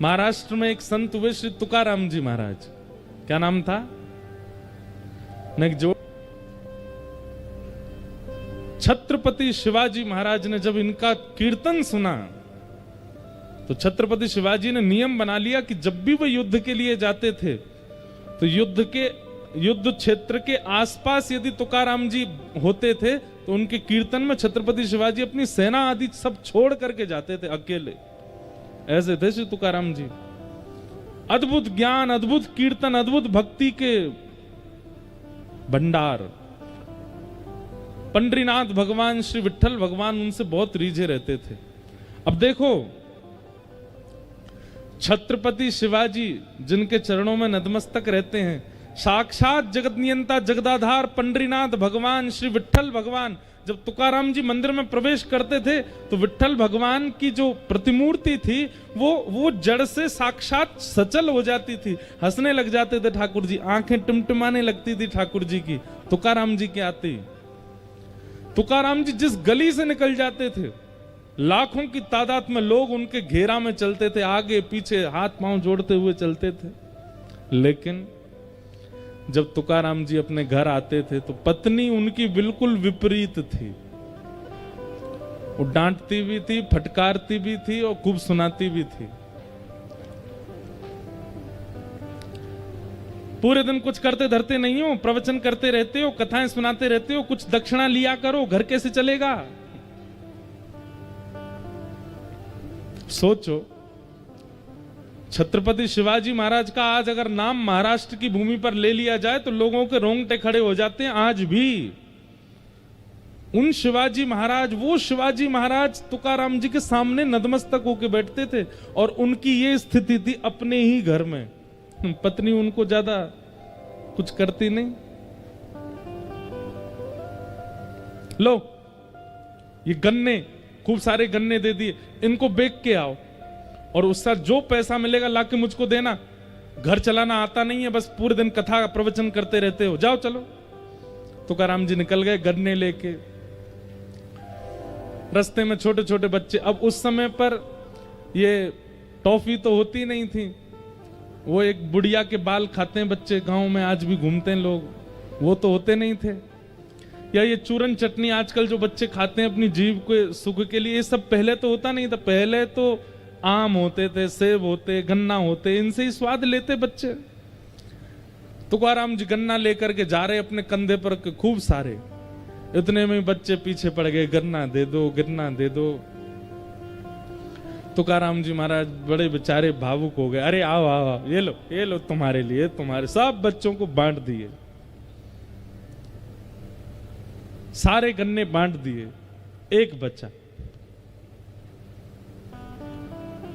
महाराष्ट्र में एक संत हुए श्री तुकाराम जी महाराज। क्या नाम था? जो छत्रपति शिवाजी महाराज ने जब इनका कीर्तन सुना तो छत्रपति शिवाजी ने नियम बना लिया कि जब भी वो युद्ध के लिए जाते थे तो युद्ध क्षेत्र के आसपास यदि तुकाराम जी होते थे तो उनके कीर्तन में छत्रपति शिवाजी अपनी सेना आदि सब छोड़ करके जाते थे अकेले। ऐसे थे श्री तुकाराम जी। अद्भुत ज्ञान, अद्भुत कीर्तन, अद्भुत भक्ति के भंडार। पंडरीनाथ भगवान, श्री विठ्ठल भगवान उनसे बहुत रीझे रहते थे। अब देखो, छत्रपति शिवाजी जिनके चरणों में नतमस्तक रहते हैं, साक्षात जगत नियंता जगदाधार पंडरीनाथ भगवान श्री विठ्ठल भगवान जब तुकाराम जी मंदिर में प्रवेश करते थे तो विठ्ठल भगवान की जो प्रतिमूर्ति थी वो जड़ से साक्षात सचल हो जाती थी। हंसने लग जाते थे ठाकुर जी, आंखें टिमटिमाने लगती थी ठाकुर जी की तुकाराम जी के आते ही। तुकाराम जी जिस गली से निकल जाते थे लाखों की तादाद में लोग उनके घेरा में चलते थे, आगे पीछे हाथ पांव जोड़ते हुए चलते थे। लेकिन जब तुकाराम जी अपने घर आते थे तो पत्नी उनकी बिल्कुल विपरीत थी। वो डांटती भी थी, फटकारती भी थी और खूब सुनाती भी थी। पूरे दिन कुछ करते धरते नहीं हो, प्रवचन करते रहते हो, कथाएं सुनाते रहते हो, कुछ दक्षिणा लिया करो, घर कैसे चलेगा? सोचो, छत्रपति शिवाजी महाराज का आज अगर नाम महाराष्ट्र की भूमि पर ले लिया जाए तो लोगों के रोंगटे खड़े हो जाते हैं। आज भी उन शिवाजी महाराज, वो शिवाजी महाराज तुकाराम जी के सामने नतमस्तक होकर बैठते थे और उनकी ये स्थिति थी अपने ही घर में। पत्नी उनको ज्यादा कुछ करती नहीं। लो, ये गन्ने, खूब सारे गन्ने दे दिए, इनको बेच के आओ और उसका जो पैसा मिलेगा लाके मुझको देना। घर चलाना आता नहीं है, बस पूरे दिन कथा प्रवचन करते रहते हो, जाओ चलो। तुकाराम जी निकल गए गन्ने लेके। रास्ते में छोटे छोटे बच्चे, अब उस समय पर ये टॉफी तो होती नहीं थी, वो एक बुढ़िया के बाल खाते हैं बच्चे, गांव में आज भी घूमते हैं लोग, वो तो होते नहीं थे। या ये चूरन चटनी आजकल जो बच्चे खाते हैं अपनी जीभ के सुख के लिए, ये सब पहले तो होता नहीं था। पहले तो आम होते थे, सेब होते, गन्ना होते, इनसे ही स्वाद लेते बच्चे। तुकाराम जी गन्ना लेकर के जा रहे अपने कंधे पर खूब सारे, इतने में बच्चे पीछे पड़ गए, गन्ना दे दो, गन्ना दे दो। तुकाराम जी महाराज बड़े बेचारे भावुक हो गए। अरे आओ आओ आओ, ये लो तुम्हारे लिए, तुम्हारे। सब बच्चों को बांट दिए, सारे गन्ने बांट दिए, एक बच्चा।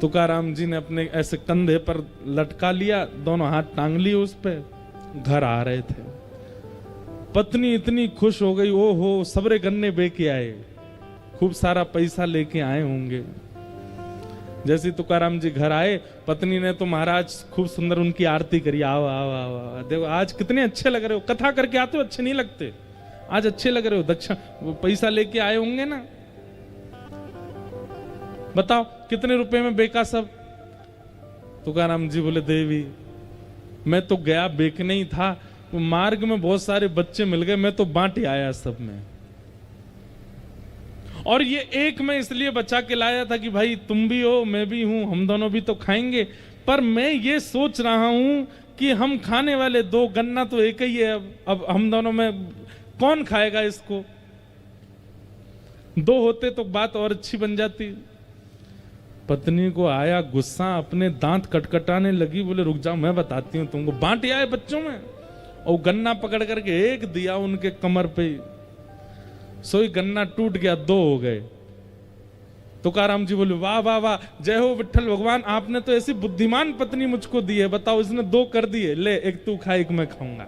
तुकाराम जी ने अपने ऐसे कंधे पर लटका लिया, दोनों हाथ टांग लिए उस पे, घर आ रहे थे। पत्नी इतनी खुश हो गई, ओ हो सबरे गन्ने बेके आए, खूब सारा पैसा लेके आए होंगे। जैसे तुकाराम जी घर आए, पत्नी ने तो महाराज खूब सुंदर उनकी आरती करी। आओ आओ आओ, देखो आज कितने अच्छे लग रहे हो, कथा करके आते हो अच्छे नहीं लगते, आज अच्छे लग रहे हो, दक्षिण पैसा लेके आए होंगे ना, बताओ कितने रुपए में बेका सब? तुकाराम जी बोले, देवी मैं तो गया बेचने ही था, तो मार्ग में बहुत सारे बच्चे मिल गए, मैं तो बांट आया सब में, और ये एक मैं इसलिए बचा के लाया था कि भाई तुम भी हो मैं भी हूं, हम दोनों भी तो खाएंगे। पर मैं ये सोच रहा हूं कि हम खाने वाले दो, गन्ना तो एक ही है, अब हम दोनों में कौन खाएगा इसको? दो होते तो बात और अच्छी बन जाती। पत्नी को आया गुस्सा, अपने दांत कटकटाने लगी, बोले रुक जाओ मैं बताती हूँ तुमको। बांट आए बच्चों में और गन्ना पकड़ करके एक दिया उनके कमर पे, सोई गन्ना टूट गया, दो हो गए। तुकाराम जी बोले, वाह वाह वाह, जय हो विठ्ठल भगवान, आपने तो ऐसी बुद्धिमान पत्नी मुझको दी है, बताओ इसने दो कर दिए, ले एक तू खा एक मैं खाऊंगा।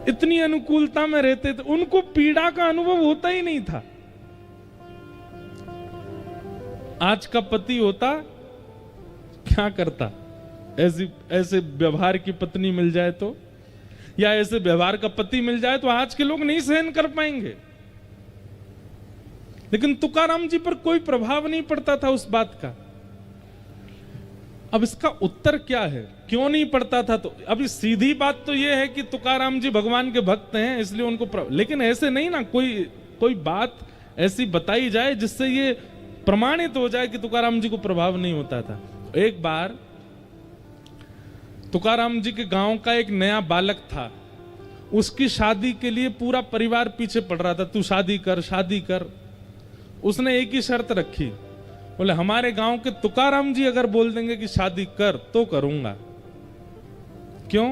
इतनी अनुकूलता में रहते थे, उनको पीड़ा का अनुभव होता ही नहीं था। आज का पति होता क्या करता? ऐसे व्यवहार की पत्नी मिल जाए तो, या ऐसे व्यवहार का पति मिल जाए तो आज के लोग नहीं सहन कर पाएंगे। लेकिन तुकाराम जी पर कोई प्रभाव नहीं पड़ता था उस बात का। अब इसका उत्तर क्या है, क्यों नहीं पढ़ता था? तो अभी सीधी बात तो ये है कि तुकाराम जी भगवान के भक्त हैं इसलिए उनको लेकिन ऐसे नहीं ना, कोई बात ऐसी बताई जाए जिससे ये प्रमाणित हो जाए कि तुकाराम जी को प्रभाव नहीं होता था। एक बार तुकाराम जी के गांव का एक नया बालक था, उसकी शादी के लिए पूरा परिवार पीछे पड़ रहा था, तू शादी कर शादी कर। उसने एक ही शर्त रखी, बोले हमारे गांव के तुकाराम जी अगर बोल देंगे कि शादी कर तो करूंगा। क्यों?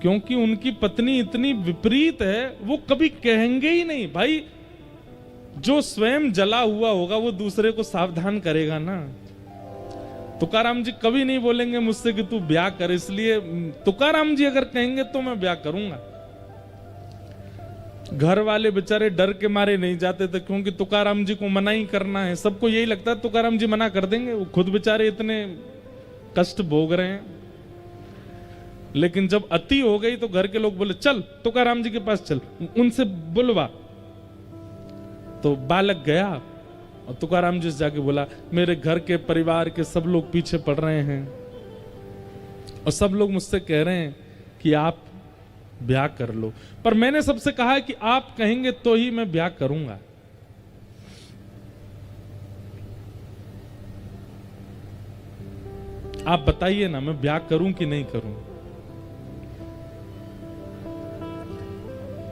क्योंकि उनकी पत्नी इतनी विपरीत है, वो कभी कहेंगे ही नहीं। भाई जो स्वयं जला हुआ होगा वो दूसरे को सावधान करेगा ना। तुकाराम जी कभी नहीं बोलेंगे मुझसे कि तू ब्याह कर, इसलिए तुकाराम जी अगर कहेंगे तो मैं ब्याह करूंगा। घर वाले बेचारे डर के मारे नहीं जाते थे, क्योंकि तुकाराम जी को मना ही करना है। सबको यही लगता है तुकाराम जी मना कर देंगे, वो खुद बेचारे इतने कष्ट भोग रहे हैं। लेकिन जब अति हो गई तो घर के लोग बोले चल तुकाराम जी के पास चल, उनसे बुलवा। तो बालक गया और तुकाराम जी से जाके बोला मेरे घर के परिवार के सब लोग पीछे पड़ रहे हैं और सब लोग मुझसे कह रहे हैं कि आप ब्याह कर लो, पर मैंने सबसे कहा है कि आप कहेंगे तो ही मैं ब्याह करूंगा। आप बताइए ना, मैं ब्याह करूं कि नहीं करूं?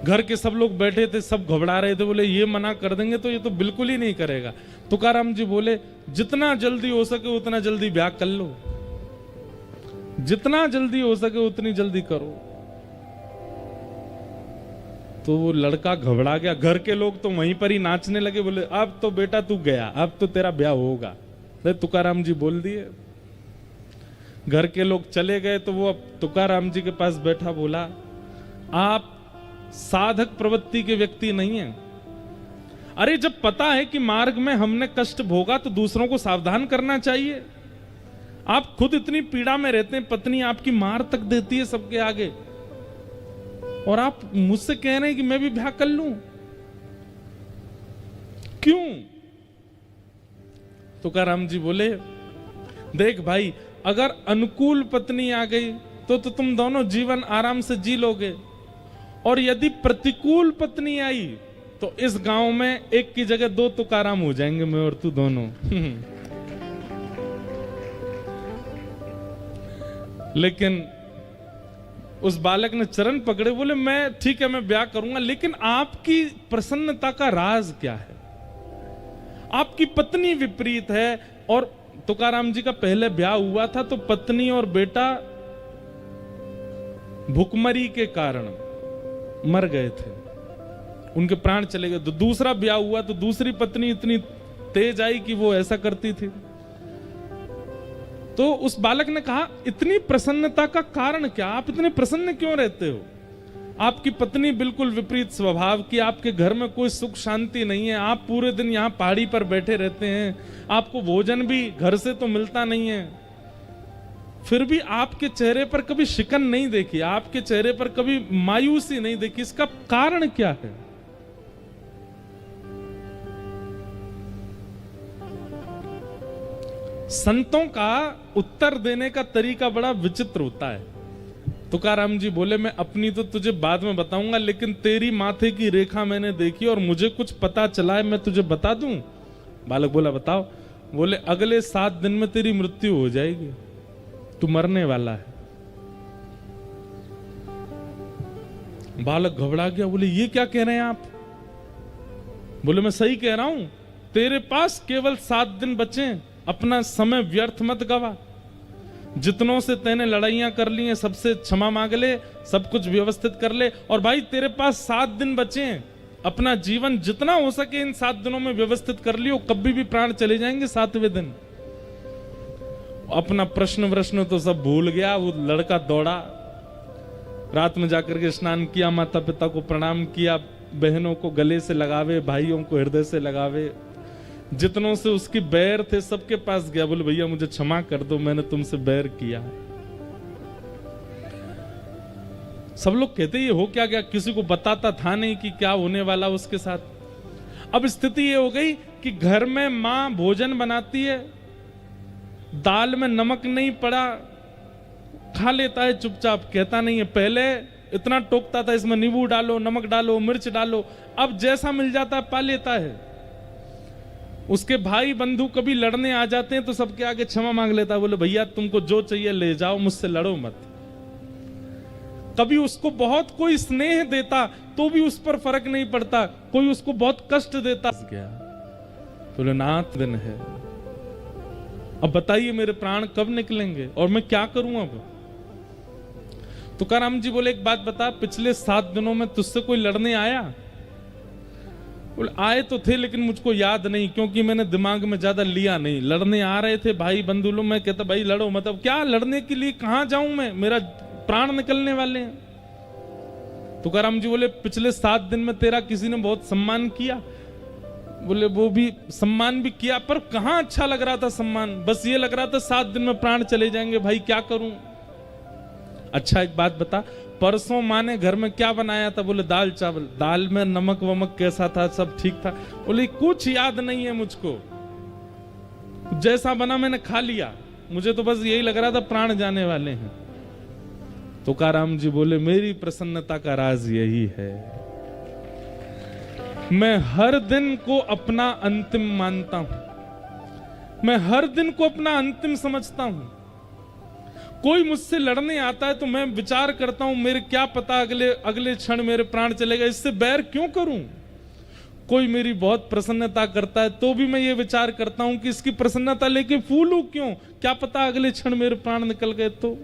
घर के सब लोग बैठे थे, सब घबरा रहे थे, बोले ये मना कर देंगे तो ये तो बिल्कुल ही नहीं करेगा। तुकाराम जी बोले जितना जल्दी हो सके उतना जल्दी ब्याह कर लो, जितना जल्दी हो सके उतनी जल्दी करो। तो वो लड़का घबरा गया, घर के लोग तो वहीं पर ही नाचने लगे, बोले अब तो बेटा तू गया, अब तो तेरा ब्याह होगा। तो तुकाराम जी बोल दिए, घर के लोग चले गए। तो वो अब तुकाराम जी के पास बैठा बोला आप साधक प्रवृत्ति के व्यक्ति नहीं है। अरे जब पता है कि मार्ग में हमने कष्ट भोगा तो दूसरों को सावधान करना चाहिए। आप खुद इतनी पीड़ा में रहते हैं, पत्नी आपकी मार तक देती है सबके आगे, और आप मुझसे कह रहे हैं कि मैं भी ब्याह कर लूं? क्यों? तुकाराम जी बोले देख भाई, अगर अनुकूल पत्नी आ गई तो तुम दोनों जीवन आराम से जी लोगे, और यदि प्रतिकूल पत्नी आई तो इस गांव में एक की जगह दो तुकाराम हो जाएंगे, मैं और तू दोनों। लेकिन उस बालक ने चरण पकड़े, बोले मैं ठीक है मैं ब्याह करूंगा, लेकिन आपकी प्रसन्नता का राज क्या है? आपकी पत्नी विपरीत है। और तुकाराम जी का पहले ब्याह हुआ था तो पत्नी और बेटा भुखमरी के कारण मर गए थे, उनके प्राण चले गए। तो दूसरा ब्याह हुआ तो दूसरी पत्नी इतनी तेज आई कि वो ऐसा करती थी। तो उस बालक ने कहा इतनी प्रसन्नता का कारण क्या? आप इतने प्रसन्न क्यों रहते हो? आपकी पत्नी बिल्कुल विपरीत स्वभाव की, आपके घर में कोई सुख शांति नहीं है, आप पूरे दिन यहाँ पहाड़ी पर बैठे रहते हैं, आपको भोजन भी घर से तो मिलता नहीं है, फिर भी आपके चेहरे पर कभी शिकन नहीं देखी, आपके चेहरे पर कभी मायूसी नहीं देखी। इसका कारण क्या है? संतों का उत्तर देने का तरीका बड़ा विचित्र होता है। तुकाराम जी बोले मैं अपनी तो तुझे बाद में बताऊंगा, लेकिन तेरी माथे की रेखा मैंने देखी और मुझे कुछ पता चला है, मैं तुझे बता दूं? बालक बोला बताओ। बोले अगले 7 दिन में तेरी मृत्यु हो जाएगी, तू मरने वाला है। बालक घबरा गया, बोले ये क्या कह रहे हैं आप? बोले मैं सही कह रहा हूं, तेरे पास केवल 7 दिन बचे, अपना समय व्यर्थ मत गवा। जितनों से तेने लड़ाइयां कर ली हैं सबसे क्षमा मांग ले, सब कुछ व्यवस्थित कर ले, और भाई तेरे पास 7 दिन बचे हैं, अपना जीवन जितना हो सके इन 7 दिनों में व्यवस्थित कर लियो, कभी भी प्राण चले जाएंगे 7वें दिन। अपना प्रश्न तो सब भूल गया। वो लड़का दौड़ा, रात में जाकर के स्नान किया, माता पिता को प्रणाम किया, बहनों को गले से लगावे, भाइयों को हृदय से लगावे, जितनों से उसकी बैर थे सबके पास गया, बोले भैया मुझे क्षमा कर दो, मैंने तुमसे बैर किया। सब लोग कहते ये हो क्या गया, किसी को बताता था नहीं कि क्या होने वाला उसके साथ। अब स्थिति ये हो गई कि घर में मां भोजन बनाती है दाल में नमक नहीं पड़ा खा लेता है चुपचाप, कहता नहीं है। पहले इतना टोकता था इसमें नींबू डालो, नमक डालो, मिर्च डालो, अब जैसा मिल जाता है पा लेता है। उसके भाई बंधु कभी लड़ने आ जाते हैं तो सबके आगे क्षमा मांग लेता है, बोले भैया तुमको जो चाहिए ले जाओ, मुझसे लड़ो मत। कभी उसको बहुत कोई स्नेह देता तो भी उस पर फर्क नहीं पड़ता, कोई उसको बहुत कष्ट देता गया, बोले नाथ दिन है, अब बताइए मेरे प्राण कब निकलेंगे और मैं क्या करूं अब। तुकाराम जी बोले एक बात बता, पिछले 7 दिनों में तुझसे कोई लड़ने आया? बोले आए तो थे लेकिन मुझको याद नहीं, क्योंकि मैंने दिमाग में ज्यादा लिया नहीं। लड़ने आ रहे थे भाई बंधु लोग, मैं कहता भाई लड़ो, मतलब क्या लड़ने के लिए कहां जाऊं मैं, मेरा प्राण निकलने वाले हैं। तुकाराम जी बोले पिछले 7 दिन में तेरा किसी ने बहुत सम्मान किया? बोले वो भी सम्मान भी किया, पर कहां अच्छा लग रहा था सम्मान, बस ये लग रहा था 7 दिन में प्राण चले जाएंगे, भाई क्या करूं। अच्छा एक बात बता, परसों माँ ने घर में क्या बनाया था? बोले दाल चावल। दाल में नमक वमक कैसा था? सब ठीक था। बोले कुछ याद नहीं है मुझको, जैसा बना मैंने खा लिया, मुझे तो बस यही लग रहा था प्राण जाने वाले हैं। तुकाराम जी बोले मेरी प्रसन्नता का राज यही है, मैं हर दिन को अपना अंतिम मानता हूं, मैं हर दिन को अपना अंतिम समझता हूं। कोई मुझसे लड़ने आता है तो मैं विचार करता हूं मेरे क्या पता अगले क्षण मेरे प्राण चलेगा, इससे बैर क्यों करूं। कोई मेरी बहुत प्रसन्नता करता है तो भी मैं ये विचार करता हूं कि इसकी प्रसन्नता लेके फूलूं क्यों, क्या पता अगले क्षण मेरे प्राण निकल गए तो।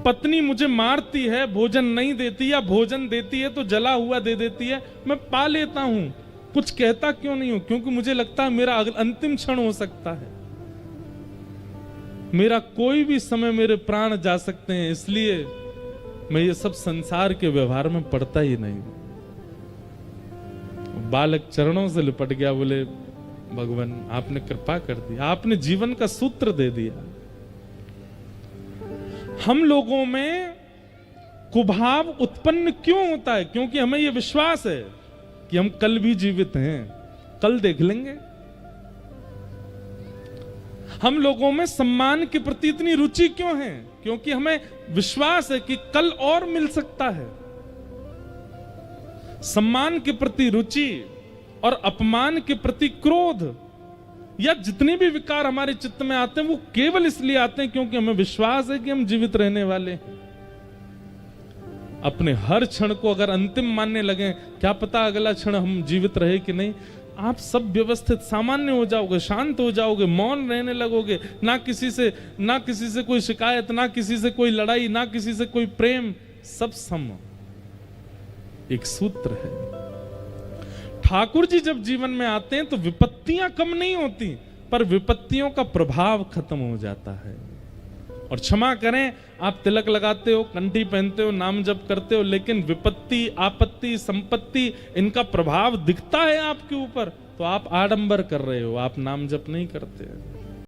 पत्नी मुझे मारती है, भोजन नहीं देती, या भोजन देती है तो जला हुआ दे देती है, मैं पा लेता हूं, कुछ कहता क्यों नहीं हूं, क्योंकि मुझे लगता है मेरा अंतिम क्षण हो सकता है, मेरा कोई भी समय मेरे प्राण जा सकते हैं, इसलिए मैं ये सब संसार के व्यवहार में पड़ता ही नहीं। बालक चरणों से लिपट गया, बोले भगवान आपने कृपा कर दी, आपने जीवन का सूत्र दे दिया। हम लोगों में कुभाव उत्पन्न क्यों होता है? क्योंकि हमें यह विश्वास है कि हम कल भी जीवित हैं, कल देख लेंगे। हम लोगों में सम्मान के प्रति इतनी रुचि क्यों है? क्योंकि हमें विश्वास है कि कल और मिल सकता है। सम्मान के प्रति रुचि और अपमान के प्रति क्रोध, या जितने भी विकार हमारे चित्त में आते हैं वो केवल इसलिए आते हैं क्योंकि हमें विश्वास है कि हम जीवित रहने वाले हैं। अपने हर क्षण को अगर अंतिम मानने लगे, क्या पता अगला क्षण हम जीवित रहे कि नहीं, आप सब व्यवस्थित सामान्य हो जाओगे, शांत हो जाओगे, मौन रहने लगोगे, ना किसी से कोई शिकायत, ना किसी से कोई लड़ाई, ना किसी से कोई प्रेम, सब सम। एक सूत्र है। ठाकुर जी जब जीवन में आते हैं तो विपत्तियां कम नहीं होती, पर विपत्तियों का प्रभाव खत्म हो जाता है। और क्षमा करें, आप तिलक लगाते हो, कंठी पहनते हो, नाम जप करते हो, लेकिन विपत्ति, आपत्ति, संपत्ति, इनका प्रभाव दिखता है आपके ऊपर, तो आप आडंबर कर रहे हो, आप नाम जप नहीं करते।